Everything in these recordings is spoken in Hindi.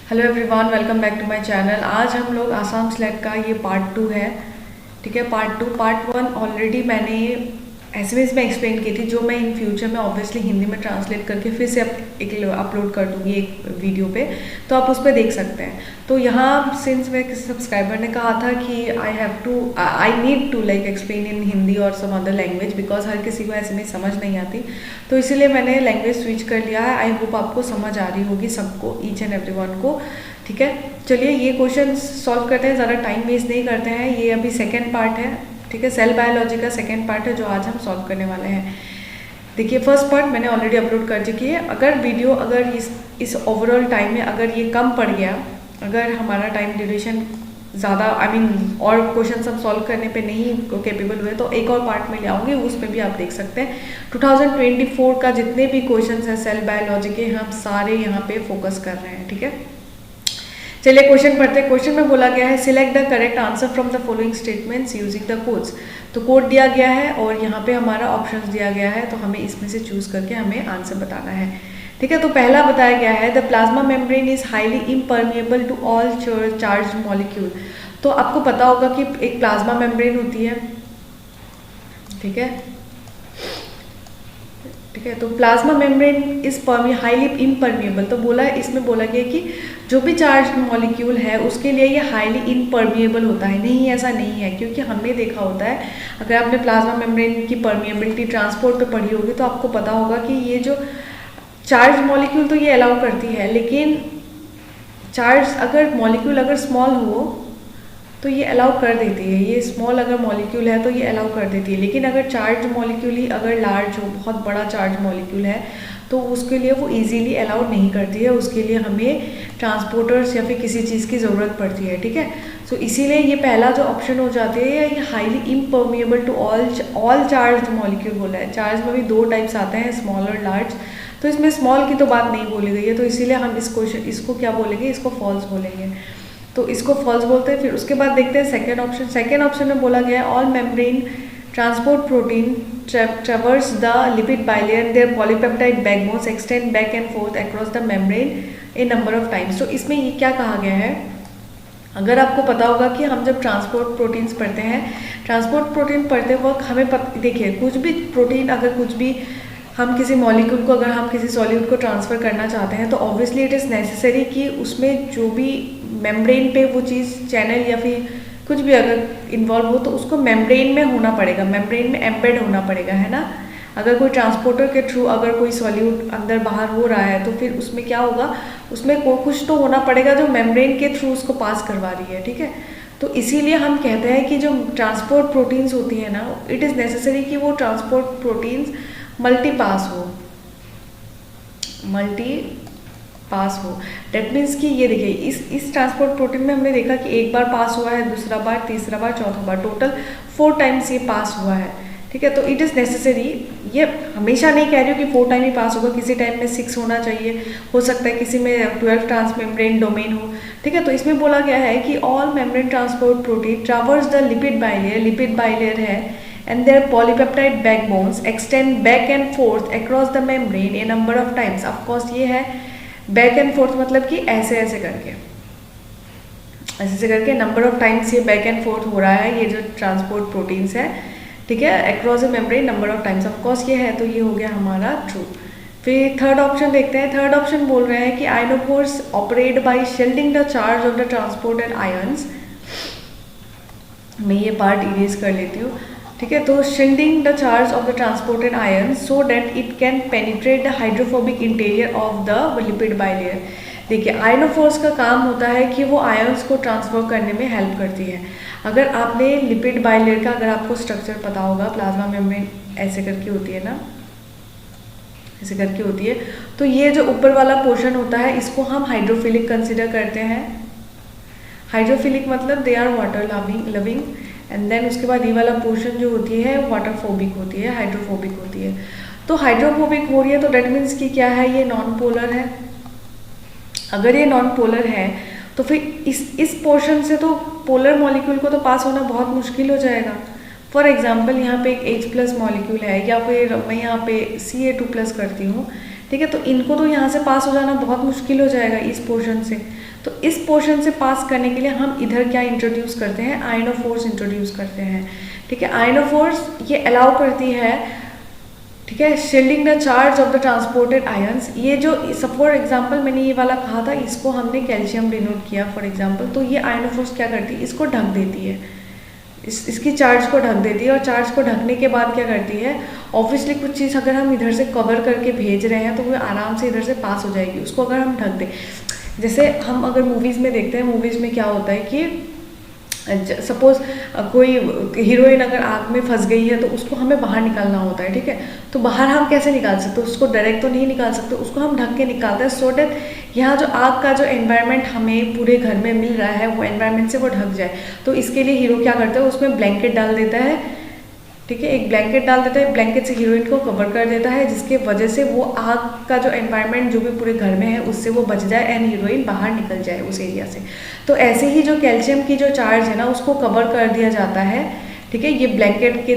Hello everyone, welcome back to my channel. आज हम लोग आसाम स्लेट का ये पार्ट 2 है। ठीक है, पार्ट 2। पार्ट 1 ऑलरेडी मैंने एसएमएस में एक्सप्लेन की थी, जो मैं इन फ्यूचर में ऑब्वियसली हिंदी में ट्रांसलेट करके फिर से एक अपलोड कर दूँगी एक वीडियो पे, तो आप उस पर देख सकते हैं। तो यहाँ सिंस मेरे किसी सब्सक्राइबर ने कहा था कि I need to like explain in Hindi और सम अदर लैंग्वेज, बिकॉज हर किसी को एसएमएस समझ नहीं आती, तो इसीलिए मैंने लैंग्वेज स्विच कर लिया है। आई होप आपको समझ आ रही होगी सबको, ईच एंड एवरीवन को। ठीक है, चलिए ये क्वेश्चन सॉल्व करते हैं, ज़्यादा टाइम वेस्ट नहीं करते हैं। ये अभी सेकेंड पार्ट है। ठीक है, सेल बायोलॉजी का सेकेंड पार्ट है जो आज हम सॉल्व करने वाले हैं। देखिए, फर्स्ट पार्ट मैंने ऑलरेडी अपलोड कर चुकी है। अगर इस ओवरऑल टाइम में अगर ये कम पड़ गया, अगर हमारा टाइम ड्यूरेशन ज़्यादा और क्वेश्चन सब सॉल्व करने पे नहीं कैपेबल हुए, तो एक और पार्ट में ले आऊँगी, उस पर भी आप देख सकते हैं। 2024 का जितने भी क्वेश्चन हैं सेल बायोलॉजी के, हम सारे यहाँ पे फोकस कर रहे हैं। ठीक है, चलिए क्वेश्चन पढ़ते हैं। क्वेश्चन में बोला गया है select the correct answer from the following statements using the codes. तो कोड दिया गया है और यहाँ पे हमारा ऑप्शंस दिया गया है, तो हमें इसमें से चूज करके हमें आंसर बताना है। ठीक है, तो पहला बताया गया है the plasma membrane is highly impermeable to all charge molecule. तो आपको पता होगा कि एक प्लाज्मा मेम्ब्रेन होती है। ठीक है, ठीक है, तो plasma membrane is highly impermeable. तो इसमें बोला गया कि जो भी चार्ज मॉलिक्यूल है उसके लिए ये हाईली इम्परमिएबल होता है। नहीं, ऐसा नहीं है, क्योंकि हमने देखा होता है, अगर आपने प्लाज्मा मेम्ब्रेन की परमिएबिलिटी ट्रांसपोर्ट पे पढ़ी होगी तो आपको पता होगा कि ये जो चार्ज मॉलिक्यूल तो ये अलाउ करती है, लेकिन मॉलिक्यूल अगर स्मॉल हो तो ये अलाउ कर देती है। ये स्मॉल अगर मॉलिक्यूल है तो ये अलाउ कर देती है, लेकिन अगर चार्ज मॉलिक्यूल ही अगर लार्ज हो, बहुत बड़ा चार्ज मॉलिक्यूल है, तो उसके लिए वो इजीली अलाउ नहीं करती है। उसके लिए हमें ट्रांसपोर्टर्स या फिर किसी चीज़ की ज़रूरत पड़ती है। ठीक है, तो इसीलिए ये पहला जो ऑप्शन हो जाती है, ये highly impermeable to all charge molecule बोला है। चार्ज में भी दो टाइप्स आते हैं, स्मॉल और लार्ज, तो इसमें स्मॉल की तो बात नहीं बोली गई है, तो इसीलिए हम इसको क्या बोलेंगे, इसको फॉल्स बोलेंगे। तो इसको फॉल्स बोलते हैं। फिर उसके बाद देखते हैं सेकेंड ऑप्शन। सेकेंड ऑप्शन में बोला गया है all membrane transport protein traverse the lipid bilayer their polypeptide backbones extend back and forth across the membrane a number of times. तो इसमें ये क्या कहा गया है, अगर आपको पता होगा कि हम जब ट्रांसपोर्ट प्रोटीन्स पढ़ते हैं, ट्रांसपोर्ट प्रोटीन पढ़ते वक्त हमें देखिए, कुछ भी प्रोटीन, अगर कुछ भी हम किसी मॉलिक्यूल को, अगर हम किसी सॉल्यूट को ट्रांसफ़र करना चाहते हैं, तो ऑब्वियसली इट इज़ नेसेसरी कि उसमें जो भी मेम्ब्रेन पे वो चीज़ चैनल या फिर कुछ भी अगर इन्वॉल्व हो, तो उसको मेम्ब्रेन में होना पड़ेगा, मेम्ब्रेन में एम्बेड होना पड़ेगा, है ना। अगर कोई ट्रांसपोर्टर के थ्रू अगर कोई सॉल्यूट अंदर बाहर हो रहा है, तो फिर उसमें क्या होगा, उसमें कुछ तो होना पड़ेगा जो मेम्ब्रेन के थ्रू उसको पास करवा रही है। ठीक है, तो इसीलिए हम कहते हैं कि जो ट्रांसपोर्ट प्रोटीन्स होती है ना, इट इज़ नेसेसरी कि वो ट्रांसपोर्ट प्रोटीन्स मल्टी पास हो। डेट मीन्स कि ये देखिए, इस ट्रांसपोर्ट प्रोटीन में हमने देखा कि एक बार पास हुआ है, दूसरा बार, तीसरा बार, चौथा बार, टोटल 4 टाइम्स ये पास हुआ है। ठीक है, तो इट इज़ नेसेसरी, ये हमेशा नहीं कह रही हूँ कि 4 टाइम ही पास होगा, किसी टाइम में 6 होना चाहिए, हो सकता है किसी में 12 ट्रांसमेम्ब्रेन डोमेन हो। ठीक है, तो इसमें बोला गया है कि all membrane transport protein traverse the lipid bilayer है and their polypeptide backbones extend back and forth across the membrane a number of times। of course ये है back and forth, मतलब कि ऐसे करके नंबर ऑफ टाइम्स ये बैक एंड फोर्थ हो रहा है, ये जो ट्रांसपोर्ट प्रोटीन्स है। ठीक है, across the membrane number of times, of course ये है, तो ये हो गया हमारा ट्रू। फिर थर्ड ऑप्शन देखते हैं। थर्ड ऑप्शन बोल रहे हैं कि ionophores operate by shielding the charge of the transported ions. मैं ये पार्ट इरेज कर लेती हूँ। ठीक है, तो shielding the charge of the transported ion so that it can penetrate the hydrophobic interior of the lipid bilayer. देखिए, आयनोफोर्स का काम होता है कि वो आयंस को ट्रांसफर करने में हेल्प करती है। अगर आपने लिपिड बाइलेयर का, अगर आपको स्ट्रक्चर पता होगा, प्लाज्मा मेम्ब्रेन ऐसे करके होती है ना, ऐसे करके होती है, तो ये जो ऊपर वाला पोर्शन होता है, इसको हम हाइड्रोफिलिक कंसिडर करते हैं। हाइड्रोफिलिक मतलब they are water loving, and then उसके बाद ये वाला पोर्शन जो होती है वाटरफोबिक होती है, हाइड्रोफोबिक होती है। तो हाइड्रोफोबिक हो रही है, तो डेट मीन्स कि क्या है, ये नॉन पोलर है। अगर ये नॉन पोलर है तो फिर इस पोर्शन से तो पोलर मॉलिक्यूल को तो पास होना बहुत मुश्किल हो जाएगा। फॉर एग्जाम्पल, यहाँ पे एक H+ मॉलिक्यूल है, या फिर मैं यहाँ पे Ca2+ करती हूँ। ठीक है। तो इनको तो यहाँ से पास हो जाना बहुत मुश्किल हो जाएगा इस पोर्शन से। तो इस पोर्शन से पास करने के लिए हम इधर क्या इंट्रोड्यूस करते हैं, आयन ऑफ फोर्स इंट्रोड्यूस करते हैं। ठीक है, आयन ऑफ फोर्स ये अलाउ करती है, ठीक है, shielding the charge of the transported ions. ये जो सब फॉर एग्जांपल मैंने ये वाला कहा था, इसको हमने कैल्शियम डिनोट किया फॉर एग्जांपल। तो ये आयन ऑफ फोर्स क्या करती है, इसको ढक देती है, इसकी चार्ज को ढक देती है। और चार्ज को ढकने के बाद क्या करती है, ऑब्वियसली कुछ चीज़ अगर हम इधर से कवर करके भेज रहे हैं तो वो आराम से इधर से पास हो जाएगी। उसको अगर हम ढक दें, जैसे हम अगर मूवीज़ में देखते हैं, मूवीज़ में क्या होता है कि सपोज कोई हीरोइन अगर आग में फंस गई है तो उसको हमें बाहर निकालना होता है, ठीक है। तो बाहर हम कैसे निकाल सकते, उसको डायरेक्ट तो नहीं निकाल सकते, उसको हम ढक के निकालते हैं सो डेट यहाँ जो आग का जो एनवायरनमेंट हमें पूरे घर में मिल रहा है वो एनवायरनमेंट से वो ढक जाए। तो इसके लिए हीरो क्या करता है, उसमें ब्लैंकेट डाल देता है, ठीक है, एक ब्लैंकेट डाल देता है, ब्लैंकेट से हीरोइन को कवर कर देता है, जिसके वजह से वो आग का जो एनवायरनमेंट जो भी पूरे घर में है उससे वो बच जाए एंड हीरोइन बाहर निकल जाए उस एरिया से। तो ऐसे ही जो कैल्शियम की जो चार्ज है ना उसको कवर कर दिया जाता है, ठीक है, ये ब्लैंकेट के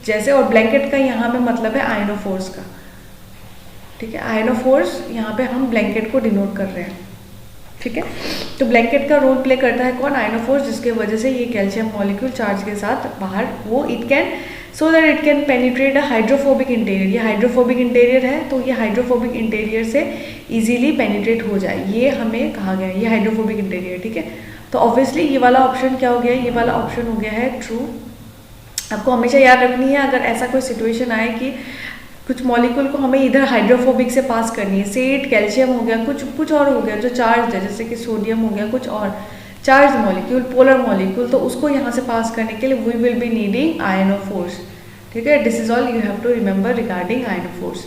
जैसे। और ब्लैंकेट का यहाँ पे मतलब है आयन ऑफ फोर्स का, ठीक है, आयन ऑफ फोर्स यहाँ पे हम ब्लैंकेट को डिनोट कर रहे हैं, ठीक है। तो ब्लैंकेट का रोल प्ले करता है कौन, आयन ऑफ फोर्स, जिसके वजह से ये कैल्शियम मॉलिक्यूल चार्ज के साथ बाहर वो it can so that it can penetrate a hydrophobic interior. ये हाइड्रोफोबिक इंटीरियर है तो ये हाइड्रोफोबिक इंटीरियर से इजीली पेनिट्रेट हो जाए, ये हमें कहा गया है, ये हाइड्रोफोबिक इंटीरियर, ठीक है। तो ऑब्वियसली ये वाला ऑप्शन क्या हो गया, ये वाला ऑप्शन हो गया है ट्रू। आपको हमेशा याद रखनी है, अगर ऐसा कोई सिचुएशन आए कि कुछ मॉलिक्यूल को हमें इधर हाइड्रोफोबिक से पास करनी है, सेट कैल्शियम हो गया, कुछ और हो गया जो चार्ज है, जैसे कि सोडियम हो गया, कुछ और चार्ज मॉलिक्यूल, पोलर मॉलिक्यूल, तो उसको यहाँ से पास करने के लिए we will be needing ion of force, ठीक है। This is all you have to remember regarding ion of force.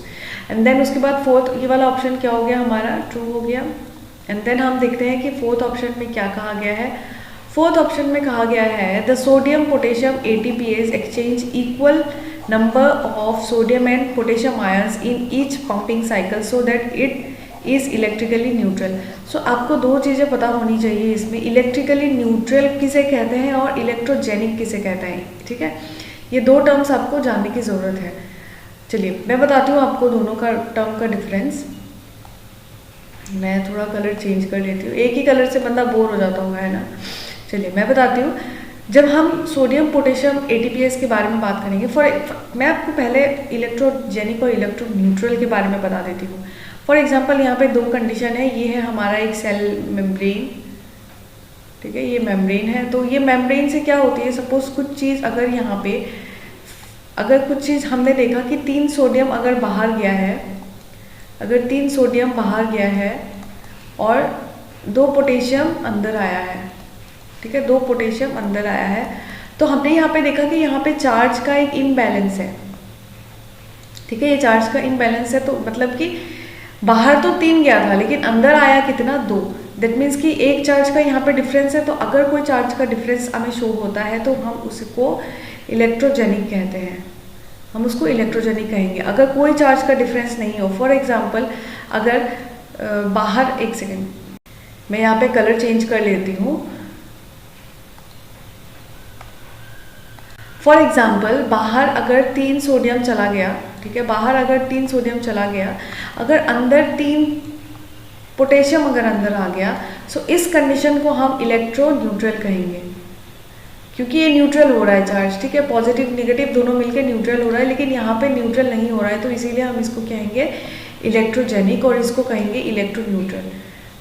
And then उसके बाद फोर्थ ये वाला ऑप्शन क्या हो गया हमारा, ट्रू हो गया। एंड देन हम देखते हैं कि फोर्थ ऑप्शन में क्या कहा गया है। फोर्थ ऑप्शन में कहा गया है the sodium potassium ATPase exchange equal number of sodium and potassium ions in each pumping cycle so that it is electrically neutral। so आपको दो चीज़ें पता होनी चाहिए इसमें, इलेक्ट्रिकली न्यूट्रल किसे कहते हैं और इलेक्ट्रोजेनिक किसे कहते हैं, ठीक है। ये दो टर्म्स आपको जानने की ज़रूरत है। चलिए मैं बताती हूँ आपको दोनों का टर्म का डिफरेंस। मैं थोड़ा कलर चेंज कर लेती हूँ, एक ही कलर से बंदा बोर हो जाता होगा, है ना। चलिए मैं बताती हूँ, जब हम सोडियम पोटेशियम ATPase के बारे में बात करेंगे, मैं आपको पहले इलेक्ट्रोजेनिक और इलेक्ट्रो न्यूट्रल के बारे में बता देती हूँ। फॉर एग्जांपल यहाँ पे दो कंडीशन है, ये है हमारा एक सेल मेम्ब्रेन, ठीक है, ये मेम्ब्रेन है। तो ये मेम्ब्रेन से क्या होती है, सपोज कुछ चीज़ अगर यहाँ पे अगर कुछ चीज़ हमने देखा कि 3 सोडियम अगर बाहर गया है, अगर 3 सोडियम बाहर गया है और 2 पोटेशियम अंदर आया है, ठीक है, 2 पोटेशियम अंदर आया है, तो हमने यहाँ पे देखा कि यहाँ पे चार्ज का एक इम्बैलेंस है, ठीक है, ये चार्ज का इम्बैलेंस है। तो मतलब कि बाहर तो 3 गया था लेकिन अंदर आया कितना, 2। दैट मीन्स कि एक चार्ज का यहाँ पे डिफरेंस है। तो अगर कोई चार्ज का डिफरेंस हमें शो होता है तो हम उसको इलेक्ट्रोजेनिक कहते हैं, हम उसको इलेक्ट्रोजेनिक कहेंगे। अगर कोई चार्ज का डिफरेंस नहीं हो, फॉर एग्जाम्पल अगर बाहर, एक सेकेंड मैं यहाँ पे कलर चेंज कर लेती हूँ। फॉर एग्जाम्पल बाहर अगर 3 सोडियम चला गया, ठीक है, बाहर अगर 3 सोडियम चला गया, अगर अंदर 3 पोटेशियम अगर अंदर आ गया, सो इस कंडीशन को हम इलेक्ट्रो न्यूट्रल कहेंगे, क्योंकि ये न्यूट्रल हो रहा है चार्ज, ठीक है, पॉजिटिव नेगेटिव दोनों मिलकर न्यूट्रल हो रहा है, लेकिन यहाँ पे न्यूट्रल नहीं हो रहा है, तो इसीलिए हम इसको कहेंगे इलेक्ट्रोजेनिक और इसको कहेंगे इलेक्ट्रो न्यूट्रल,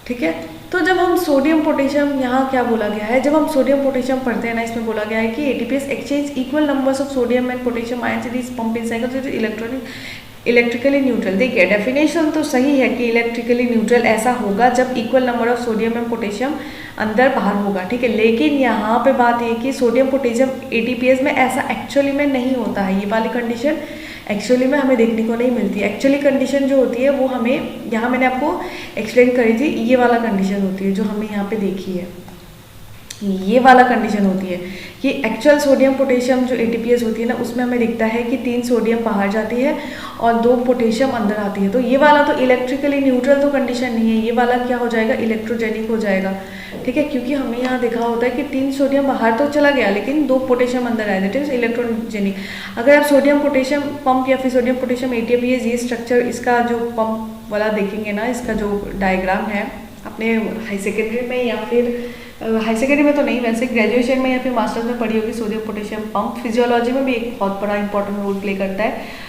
ठीक है। तो जब हम सोडियम पोटेशियम, यहाँ क्या बोला गया है, जब हम सोडियम पोटेशियम पढ़ते हैं ना, इसमें बोला गया है कि ATPase exchange equal numbers of sodium and potassium ions in this pumping cycle electrically neutral. देखिए डेफिनेशन तो सही है कि इलेक्ट्रिकली न्यूट्रल ऐसा होगा जब equal number of sodium and potassium अंदर बाहर होगा, ठीक है। लेकिन यहाँ पे बात ये कि सोडियम पोटेशियम ATPase में ऐसा एक्चुअली में नहीं होता है, ये वाली कंडीशन एक्चुअली में हमें देखने को नहीं मिलती। एक्चुअली कंडीशन जो होती है वो हमें, यहाँ मैंने आपको एक्सप्लेन करी थी, ये वाला कंडीशन होती है जो हमने यहाँ पे देखी है, ये वाला कंडीशन होती है कि एक्चुअल सोडियम पोटेशियम जो ATPase होती है ना, उसमें हमें दिखता है कि 3 सोडियम बाहर जाती है और 2 पोटेशियम अंदर आती है। तो ये वाला तो इलेक्ट्रिकली न्यूट्रल तो कंडीशन नहीं है, ये वाला क्या हो जाएगा, इलेक्ट्रोजेनिक हो जाएगा, ठीक है, क्योंकि हमने यहाँ देखा होता है कि 3 सोडियम बाहर तो चला गया लेकिन 2 पोटेशियम अंदर आया, दैट इज इलेक्ट्रोजेनिक। अगर आप सोडियम पोटेशियम पंप या फिर सोडियम पोटेशियम ATPase, ये स्ट्रक्चर, इसका जो पंप वाला देखेंगे ना, इसका जो डायग्राम है अपने हाई सेकेंडरी में या फिर हाई सेकेंडरी में तो नहीं, वैसे ग्रेजुएशन में या फिर मास्टर्स में पढ़ी होगी, सोडियम पोटेशियम पंप फिजियोलॉजी में भी एक बहुत बड़ा इंपॉर्टेंट रोल प्ले करता है।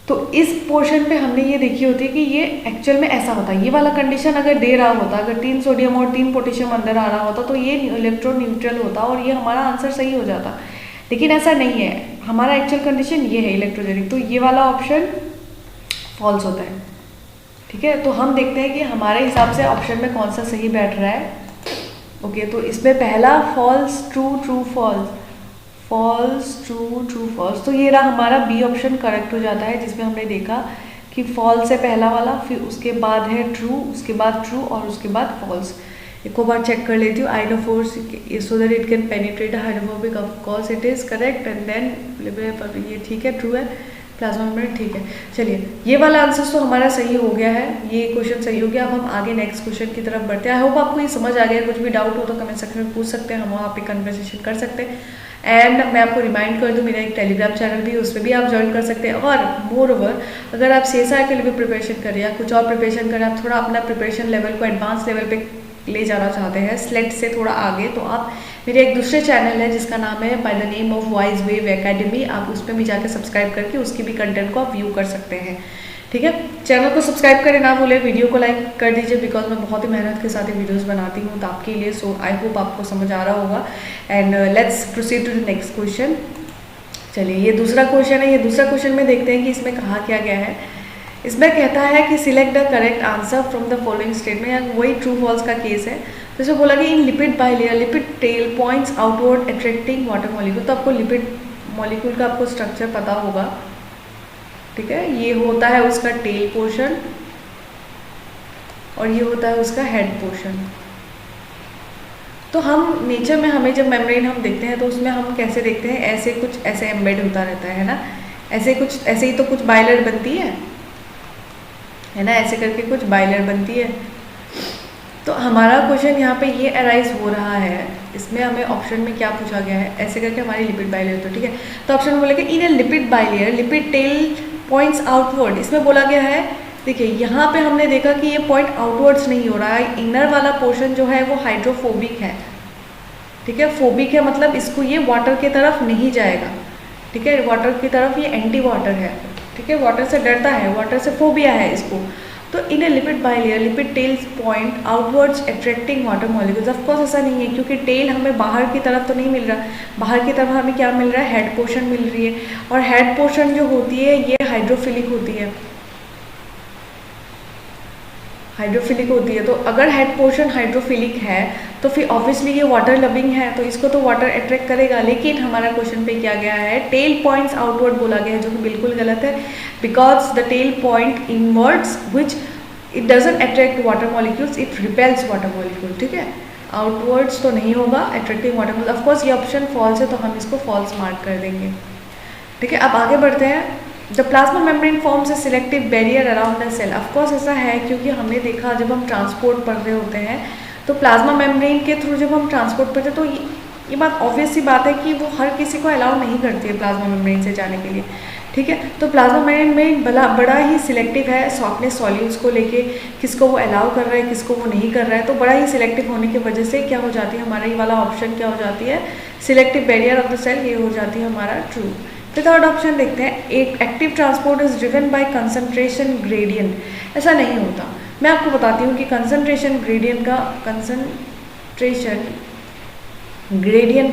तो इस पोर्शन पे हमने ये देखी होती है कि ये एक्चुअल में ऐसा होता है, ये वाला कंडीशन अगर दे रहा होता, अगर 3 सोडियम और 3 पोटेशियम अंदर आ रहा होता तो ये इलेक्ट्रॉन न्यूट्रल होता और ये हमारा आंसर सही हो जाता, लेकिन ऐसा नहीं है। हमारा एक्चुअल कंडीशन ये है इलेक्ट्रोजेनिक, तो ये वाला ऑप्शन फॉल्स होता है। ठीक है, तो हम देखते हैं कि हमारे हिसाब से ऑप्शन में कौन सा सही बैठ रहा है। ओके, तो इसमें पहला false, true true false, false true true false, तो ये रहा हमारा बी ऑप्शन करेक्ट हो जाता है, जिसमें हमने देखा कि फॉल्स है पहला वाला, फिर उसके बाद है ट्रू, उसके बाद ट्रू और उसके बाद फॉल्स। एक बार चेक कर लेती हूँ, ionophores so that it can penetrate hydrophobic, of course it is correct, and then ये ठीक है, ट्रू है, प्लाज्मा मेम्ब्रेन ठीक है। चलिए, ये वाला आंसर तो हमारा सही हो गया है, ये क्वेश्चन सही हो गया। अब हम आगे नेक्स्ट क्वेश्चन की तरफ बढ़ते हैं। आई होप आपको ये समझ आ गया, कुछ भी डाउट हो तो कमेंट सेक्शन में पूछ सकते हैं, हम वहाँ पे कन्वर्सेशन कर सकते हैं। एंड मैं आपको रिमाइंड कर दूँ, मेरा एक टेलीग्राम चैनल भी है, उस पर भी आप ज्वाइन कर सकते हैं। और मोर ओवर, अगर आप CSI के लिए भी प्रिपरेशन करें या कुछ और प्रिपरेशन करें, आप थोड़ा अपना प्रिपरेशन लेवल को एडवांस लेवल पे ले जाना चाहते हैं, स्लेट से थोड़ा आगे, तो आप मेरे एक दूसरे चैनल है जिसका नाम है by the name of wise wave academy, आप उस पर भी जाकर सब्सक्राइब करके उसकी भी कंटेंट को आप व्यू कर सकते हैं। ठीक है, चैनल को सब्सक्राइब करें ना भूलें, वीडियो को लाइक कर दीजिए, बिकॉज मैं बहुत ही मेहनत के साथ वीडियोस बनाती हूँ तो आपके लिए। सो आई होप आपको समझ आ रहा होगा। And let's proceed to the next question. चलिए, ये दूसरा क्वेश्चन है। ये दूसरा क्वेश्चन में देखते हैं कि इसमें कहा क्या गया है। इसमें कहता है कि select the correct answer from the following statement, या वही ट्रू फॉल्स का केस है। तो इसमें बोला कि in lipid bilayer lipid tail points outward attracting water molecule. तो आपको लिपिड मॉलिक्यूल का आपको स्ट्रक्चर पता होगा। ठीक है, ये होता है उसका टेल पोर्शन और ये होता है उसका हेड पोर्शन। तो हम नेचर में हमें जब मेम्ब्रेन हम देखते हैं तो उसमें हम कैसे देखते हैं, ऐसे कुछ ऐसे एम्बेड होता रहता है ना, ऐसे कुछ ऐसे ही तो कुछ बाइलेयर बनती है ना, ऐसे करके कुछ बाइलेयर बनती है। तो हमारा क्वेश्चन यहाँ पे ये अराइज हो रहा है, इसमें हमें ऑप्शन में क्या पूछा गया है, ऐसे करके हमारी लिपिड बाइलेयर। तो ठीक है, तो ऑप्शन में बोलेगा in a lipid bilayer lipid tail points outward. इसमें बोला गया है, देखिए यहाँ पे हमने देखा कि ये पॉइंट आउटवर्ड्स नहीं हो रहा है, इनर वाला पोर्शन जो है वो हाइड्रोफोबिक है। ठीक है, फोबिक है मतलब इसको ये वाटर की तरफ नहीं जाएगा। ठीक है, वाटर की तरफ ये एंटी वाटर है। ठीक है, वाटर से डरता है, वाटर से फोबिया है इसको। तो in a lipid bilayer lipid tails point outwards attracting water molecules. Of course ऐसा नहीं है, क्योंकि टेल हमें बाहर की तरफ तो नहीं मिल रहा, बाहर की तरफ हमें क्या मिल रहा है, हेड पोर्शन मिल रही है। और हेड पोर्शन जो होती है ये हाइड्रोफिलिक होती है, हाइड्रोफिलिक होती है। तो अगर हेड पोर्शन हाइड्रोफिलिक है तो फिर ऑब्वियसली ये वाटर लविंग है, तो इसको तो वाटर अट्रैक्ट करेगा। लेकिन हमारा क्वेश्चन पे क्या गया है, टेल पॉइंट्स आउटवर्ड बोला गया है, जो कि बिल्कुल गलत है। Because the tail point inwards which it doesn't attract water molecules, it repels water molecule. ठीक है, आउटवर्ड्स तो नहीं होगा अट्रैक्टिंग वाटर मॉलिक्यूल। ऑफकोर्स ये ऑप्शन फॉल्स है, तो हम इसको फॉल्स मार्क कर देंगे। ठीक है, अब आगे बढ़ते हैं। The plasma membrane forms a selective barrier around the cell. Of course ऐसा है, क्योंकि हमने देखा जब हम ट्रांसपोर्ट पढ़ रहे होते हैं तो प्लाज्मा मेम्ब्रेन के थ्रू जब हम ट्रांसपोर्ट पढ़ते हैं तो ये बात ऑब्वियस सी बात है कि वो हर किसी को अलाउ नहीं करती है प्लाज्मा मेम्ब्रेन से जाने के लिए। ठीक है, तो प्लाज्मा मेम्ब्रेन बड़ा ही सिलेक्टिव है सॉफ्टनेस सॉल्यूट्स को लेके, किसको वो अलाउ कर रहा है किसको वो नहीं कर रहा है। तो बड़ा ही सिलेक्टिव होने की वजह से क्या हो जाती है, हमारा ये वाला ऑप्शन क्या हो जाती है, selective barrier of the cell, ये हो जाती है हमारा ट्रू। फिर थर्ड ऑप्शन देखते हैं, एक active transport is driven by concentration gradient. ऐसा नहीं होता, मैं आपको बताती हूँ कि कंसंट्रेशन ग्रेडियंट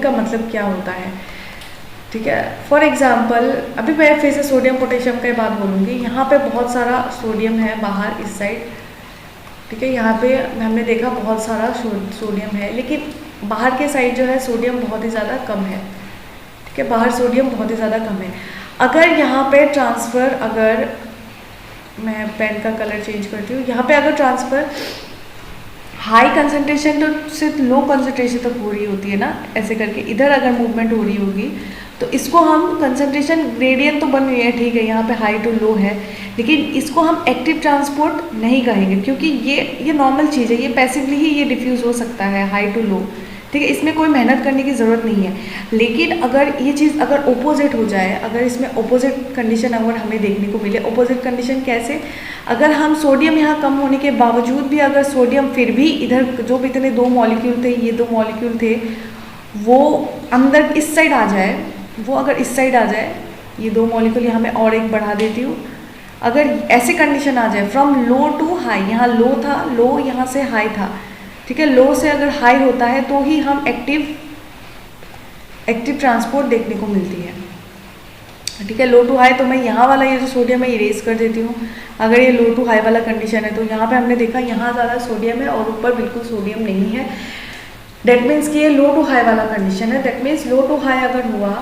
का मतलब क्या होता है। ठीक है, फॉर एग्जांपल अभी मैं फिर से सोडियम पोटेशियम की बात बोलूँगी। यहाँ पे बहुत सारा सोडियम है बाहर इस साइड। ठीक है, यहाँ पे हमने देखा बहुत सारा सोडियम है, लेकिन बाहर के साइड जो है सोडियम बहुत ही ज़्यादा कम है। ठीक है, बाहर सोडियम बहुत ही ज़्यादा कम है। अगर यहाँ पे ट्रांसफ़र, अगर मैं पेन का कलर चेंज करती हूँ, यहाँ पे अगर ट्रांसफ़र हाई कंसंट्रेशन तो से लो कंसंट्रेशन तक हो रही होती है ना, ऐसे करके इधर अगर मूवमेंट हो रही होगी तो इसको हम कंसंट्रेशन ग्रेडियंट तो बन रही है। ठीक है, यहाँ पे हाई टू लो है, लेकिन इसको हम एक्टिव ट्रांसपोर्ट नहीं कहेंगे, क्योंकि ये नॉर्मल चीज़ है, ये पैसिवली ही ये डिफ्यूज़ हो सकता है हाई टू लो। ठीक है, इसमें कोई मेहनत करने की ज़रूरत नहीं है। लेकिन अगर ये चीज़ अगर ओपोजिट हो जाए, अगर इसमें ओपोजिट कंडीशन अगर हमें देखने को मिले, ओपोजिट कंडीशन कैसे, अगर हम सोडियम यहाँ कम होने के बावजूद भी अगर सोडियम फिर भी इधर जो भी इतने 2 मॉलिक्यूल थे, ये 2 मॉलिक्यूल थे, वो अंदर इस साइड आ जाए, वो अगर इस साइड आ जाए, ये 2 मॉलिक्यूल यहाँ मैं और एक बढ़ा देती हूँ, अगर ऐसे कंडीशन आ जाए फ्रॉम लो टू हाई, यहाँ लो था, लो यहाँ से हाई था, ठीक है, लो से अगर हाई होता है तो ही हम एक्टिव ट्रांसपोर्ट देखने को मिलती है। ठीक है, लो टू हाई, तो मैं यहाँ वाला ये जो सोडियम है इरेज कर देती हूँ। अगर ये लो टू हाई वाला कंडीशन है तो यहाँ पे हमने देखा यहाँ ज़्यादा सोडियम है और ऊपर बिल्कुल सोडियम नहीं है, डेट मीन्स कि ये लो टू हाई वाला कंडीशन है। That means low to high अगर हुआ,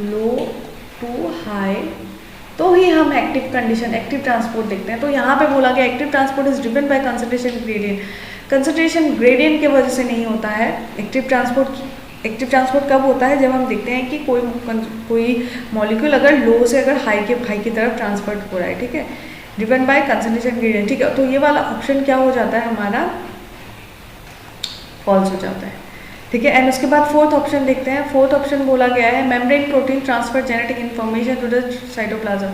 लो टू हाई, तो ही हम एक्टिव कंडीशन, एक्टिव ट्रांसपोर्ट देखते हैं। तो यहाँ पे बोला गया active transport is driven by concentration gradient. Concentration gradient की वजह से नहीं होता है एक्टिव ट्रांसपोर्ट कब होता है, जब हम देखते हैं कि कोई मॉलिक्यूल अगर लो से अगर हाई की तरफ ट्रांसफर हो रहा है। ठीक है, ड्रिवन बाय कंसंट्रेशन ग्रेडियंट। ठीक है, तो ये वाला ऑप्शन क्या हो जाता है हमारा, फॉल्स हो जाता है। ठीक है, एंड उसके बाद फोर्थ ऑप्शन देखते हैं। फोर्थ ऑप्शन बोला गया है membrane protein transfer genetic information to the cytoplasm.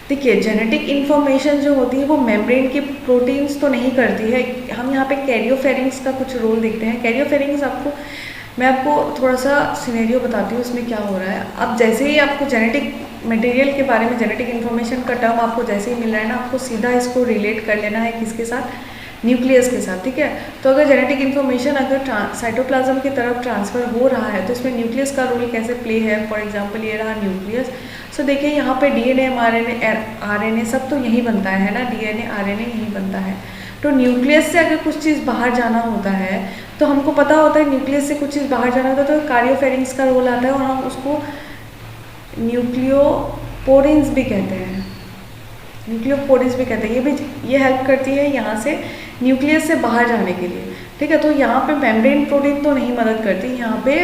देखिए, जेनेटिक इन्फॉर्मेशन जो होती है वो मेम्ब्रेन की प्रोटीन्स तो नहीं करती है, हम यहाँ पे कैरियोफेरिंग्स का कुछ रोल देखते हैं। कैरियोफेरिंग्स मैं आपको थोड़ा सा सिनेरियो बताती हूँ उसमें क्या हो रहा है। अब जैसे ही आपको जेनेटिक मटेरियल के बारे में, जेनेटिक इन्फॉर्मेशन का टर्म आपको जैसे ही मिल रहा है ना, आपको सीधा इसको रिलेट कर लेना है किसके साथ, न्यूक्लियस के साथ। ठीक है, तो अगर जेनेटिक इन्फॉर्मेशन अगर साइटोप्लाज्म की तरफ ट्रांसफर हो रहा है तो इसमें न्यूक्लियस का रोल कैसे प्ले है। फॉर एग्जांपल ये रहा न्यूक्लियस। सो देखिए यहाँ पे डीएनए, आरएनए सब तो यही बनता है ना, डीएनए आरएनए यही बनता है। तो न्यूक्लियस से अगर कुछ चीज़ बाहर जाना होता है तो हमको पता होता है न्यूक्लियस से कुछ चीज़ बाहर जाना होता है तो कार्योफेरिंग्स का रोल आता है, और हम उसको न्यूक्लियोपोरिन्स भी कहते हैं। ये हेल्प करती है यहाँ से न्यूक्लियस से बाहर जाने के लिए। ठीक है, तो यहाँ पे मेम्ब्रेन प्रोटीन तो नहीं मदद करती, यहाँ पे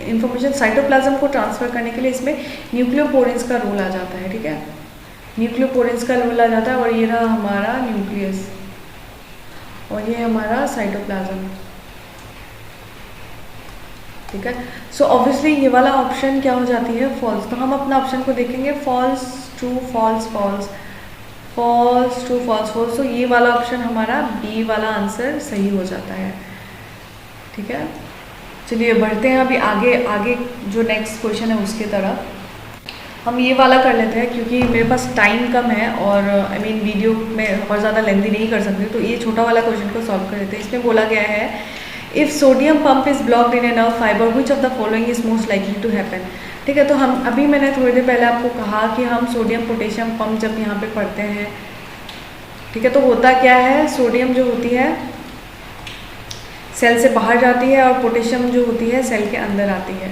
इंफॉर्मेशन साइटोप्लाज्म को ट्रांसफर करने के लिए इसमें न्यूक्लियोपोरिन्स का रोल आ जाता है। ठीक है, न्यूक्लियोपोरिन्स का रोल आ जाता है, और ये रहा हमारा न्यूक्लियस और ये हमारा साइटोप्लाज्म। ठीक है, सो ऑब्वियसली ये वाला ऑप्शन क्या हो जाती है, फॉल्स। तो हम अपना ऑप्शन को देखेंगे, false true false false, false true false false. तो ये वाला ऑप्शन हमारा बी वाला आंसर सही हो जाता है। ठीक है, चलिए बढ़ते हैं अभी आगे जो नेक्स्ट क्वेश्चन है उसके तरफ। हम ये वाला कर लेते हैं क्योंकि मेरे पास टाइम कम है और वीडियो में और ज़्यादा लेंथी नहीं कर सकते, तो ये छोटा वाला क्वेश्चन को सॉल्व कर लेते हैं। इसमें बोला गया है if sodium pump is blocked in a nerve fibre which of the following is most likely to happen. ठीक है, तो मैंने थोड़ी देर पहले आपको कहा कि हम सोडियम पोटेशियम पंप जब यहाँ पे पढ़ते हैं, ठीक है, तो होता क्या है, सोडियम जो होती है सेल से बाहर जाती है और पोटेशियम जो होती है सेल के अंदर आती है।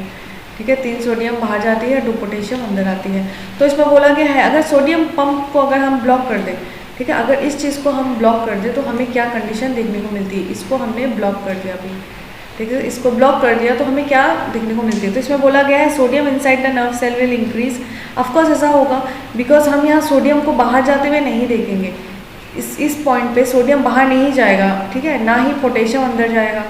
ठीक है, 3 सोडियम बाहर जाती है, 2 पोटेशियम अंदर आती है। तो इसमें बोला गया है अगर सोडियम पंप को अगर हम ब्लॉक कर दें, ठीक है, अगर इस चीज़ को हम ब्लॉक कर दें तो हमें क्या कंडीशन देखने को मिलती है। इसको हमने ब्लॉक कर दिया अभी, ठीक है, इसको ब्लॉक कर दिया तो हमें क्या देखने को मिलती है। तो इसमें बोला गया है sodium inside the nerve cell will increase. Of course ऐसा होगा बिकॉज हम यहाँ सोडियम को बाहर जाते हुए नहीं देखेंगे। इस पॉइंट पे सोडियम बाहर नहीं जाएगा, ठीक है, ना ही पोटेशियम अंदर जाएगा।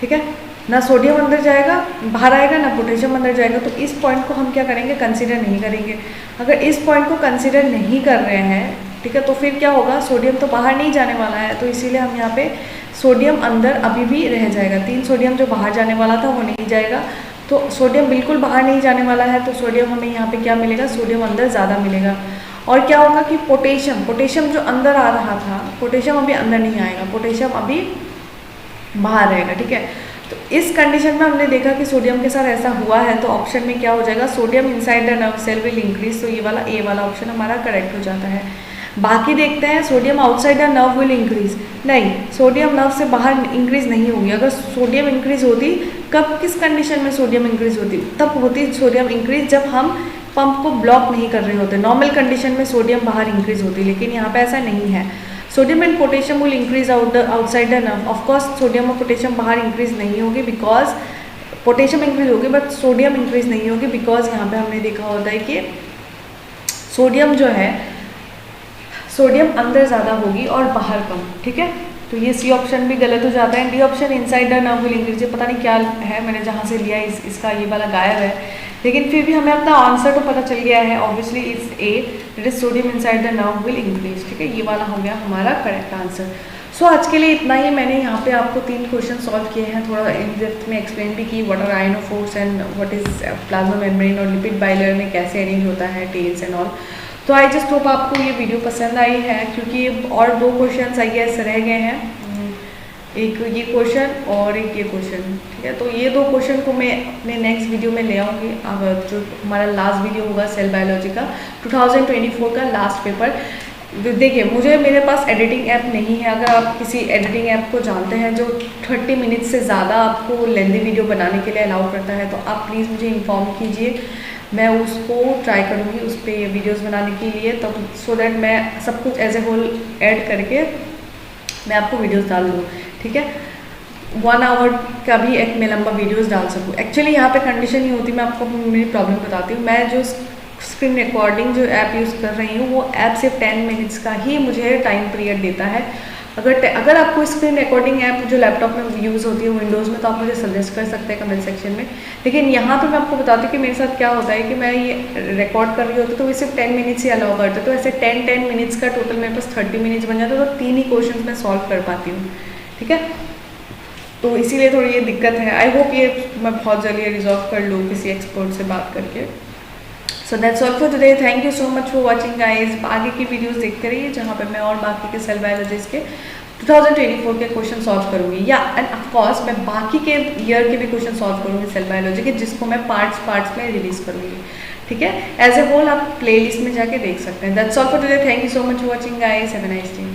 ठीक है, ना सोडियम अंदर जाएगा बाहर आएगा, ना पोटेशियम अंदर जाएगा। तो इस पॉइंट को हम क्या करेंगे, कंसीडर नहीं करेंगे। अगर इस पॉइंट को कंसीडर नहीं कर रहे हैं, ठीक है, तो फिर क्या होगा, सोडियम तो बाहर नहीं जाने वाला है, तो इसीलिए हम यहाँ पे सोडियम अंदर अभी भी रह जाएगा। 3 सोडियम जो बाहर जाने वाला था वो नहीं जाएगा, तो सोडियम बिल्कुल बाहर नहीं जाने वाला है, तो सोडियम हमें यहाँ पे क्या मिलेगा, सोडियम अंदर ज़्यादा मिलेगा। और क्या होगा कि पोटेशियम जो अंदर आ रहा था, पोटेशियम अभी अंदर नहीं आएगा, पोटेशियम अभी बाहर रहेगा। ठीक है, तो इस कंडीशन में हमने देखा कि सोडियम के साथ ऐसा हुआ है, तो ऑप्शन में क्या हो जाएगा, sodium inside the nerve cell will increase. तो ये वाला ए वाला ऑप्शन हमारा करेक्ट हो जाता है। बाकी देखते हैं, sodium outside the nerve will increase. नहीं, सोडियम नर्व से बाहर इंक्रीज नहीं होगी। अगर सोडियम इंक्रीज होती, कब किस कंडीशन में सोडियम इंक्रीज होती, तब होती सोडियम इंक्रीज जब हम पंप को ब्लॉक नहीं कर रहे होते। नॉर्मल कंडीशन में सोडियम बाहर इंक्रीज होती, लेकिन यहाँ पे ऐसा नहीं है। Sodium and potassium will increase outside the nerve. Of course sodium और पोटेशियम बाहर इंक्रीज नहीं होगी, बिकॉज पोटेशियम इंक्रीज होगी बट सोडियम इंक्रीज नहीं होगी, बिकॉज यहाँ पे हमने देखा होता है कि सोडियम जो है, सोडियम अंदर ज़्यादा होगी और बाहर कम। ठीक है, तो ये सी ऑप्शन भी गलत हो जाता है। D option inside the nerve will increase, पता नहीं क्या है, मैंने जहाँ से लिया इसका ये वाला गायब है, लेकिन फिर भी हमें अपना आंसर तो पता चल गया है। Obviously it's a, that is sodium inside the nerve will increase. ठीक है, ये वाला हो गया हमारा करेक्ट आंसर। सो आज के लिए इतना ही। मैंने यहाँ पे आपको 3 क्वेश्चन सॉल्व किए हैं, थोड़ा इन डेप्थ में एक्सप्लेन भी की what are ionophores and what is plasma membrane और लिपिड बाइलेयर में कैसे अरेंज होता है टेल्स एंड ऑल। तो आई जस्ट होप आपको ये वीडियो पसंद आई है, क्योंकि और 2 क्वेश्चन आई गेस रह गए हैं, एक ये क्वेश्चन और एक ये क्वेश्चन। ठीक है, तो ये 2 क्वेश्चन को मैं अपने नेक्स्ट वीडियो में ले आऊँगी। अब जो हमारा लास्ट वीडियो होगा सेल बायोलॉजी का 2024 का लास्ट पेपर। देखिए, मेरे पास एडिटिंग ऐप नहीं है। अगर आप किसी एडिटिंग ऐप को जानते हैं जो 30 मिनट से ज़्यादा आपको लेंदी वीडियो बनाने के लिए अलाउ करता है, तो आप प्लीज़ मुझे इन्फॉर्म कीजिए, मैं उसको ट्राई करूँगी उस पर वीडियोज़ बनाने के लिए, तब सो दैट मैं सब कुछ एज ए होल ऐड करके मैं आपको वीडियोज़ डाल दूँ। ठीक है, 1 आवर का भी एक मैं लंबा वीडियोज़ डाल सकूँ। एक्चुअली यहाँ पे कंडीशन नहीं होती, मैं आपको मेरी प्रॉब्लम बताती हूँ। मैं जो स्क्रीन रिकॉर्डिंग जो ऐप यूज़ कर रही हूँ, वो ऐप सिर्फ 10 मिनट्स का ही मुझे टाइम पीरियड देता है। अगर आपको स्क्रीन रिकॉर्डिंग ऐप जो लैपटॉप में यूज़ होती है विंडोज़ में, तो आप मुझे सजेस्ट कर सकते हैं कमेंट सेक्शन में। लेकिन यहाँ पे मैं आपको बताती हूँ कि मेरे साथ क्या होता है कि मैं ये रिकॉर्ड कर रही होती तो ये सिर्फ 10 मिनट्स ही अलाउ करते, तो ऐसे 10 मिनट्स का टोटल मेरे पास 30 मिनट्स बन जाता है, तो 3 ही क्वेश्चन मैं सॉल्व कर पाती हूँ। ठीक है, तो इसीलिए थोड़ी ये दिक्कत है। आई होप ये मैं बहुत जल्दी रिजॉल्व कर लूँ किसी एक्सपर्ट से बात करके। So that's all for today, thank you so much for watching guys. आगे की वीडियोस देखते रहिए, जहाँ पे मैं और बाकी के सेल बायोलॉजिस्ट के 2024 के क्वेश्चन सॉल्व करूँगी, या एंड ऑफकोर्स मैं बाकी के ईयर के भी क्वेश्चन सॉल्व करूँगी सेल बायोलॉजी के, जिसको मैं पार्ट्स में रिलीज़ करूँगी। ठीक है, एज ए होल आप प्ले लिस्ट में जाके देख सकते हैं। That's all for today, thank you so much for watching guys, have a nice day.